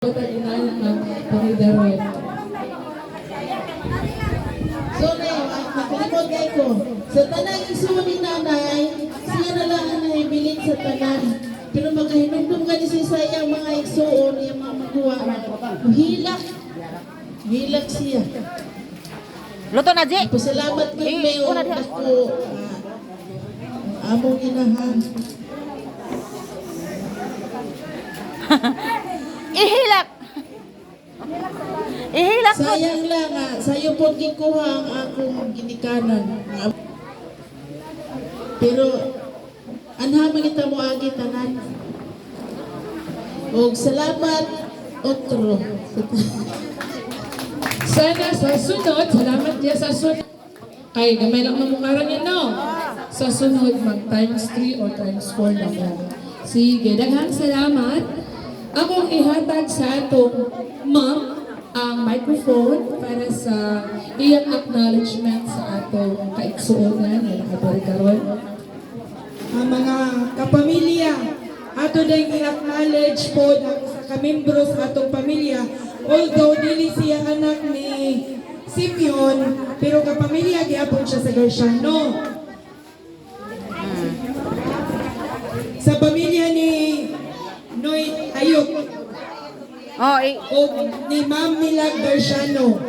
Pag-inalan ng Panginoon. So na nakalimot kayo ko. Sa tanang isuon ni nanay, siya na lang ang nahibilin sa tanan. Pero magkahinumdum ka ni sayang mga isuon, yung mga magawa. Hilak. Hilak siya. Luto na, Ji. Pasalamat ko may una diha. ako. Among inahan. Ihilak. Ihilak ko. Sayang lang sayo po gikuha ang akong ginikanan. Pero anha kita mo agi tanan. Og salamat otro. Sana sa sunod, salamat niya sa sunod. Kay gamay lang mamukaran niya, no? Sa sunod, mag times 3 or times 4 na po. Sige, daghang salamat. Akong ihatag sa atong ma'am ang microphone para sa iyang acknowledgement sa atong kaigsuonan na nakabari karon. Ang mga kapamilya, ato dahil i-acknowledge po sa kamembro sa atong pamilya, although dili siya anak ni Simeon, pero kapamilya giapon siya sa Garciano. Sa pamilya ni Noy Ayok Oh, o ni Ma'am Milag Garciano,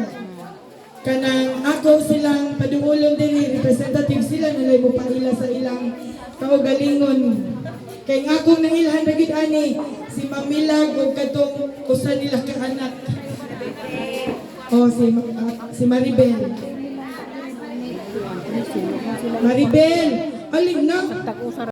kanang ako silang padungulong din, representative sila nalay mo pangila sa ilang kaugalingon. Kay nga akong nangilhan na gid ani si Ma'am Milag o katong usa nila ka anak. Si Maribel. Maribel, alin na?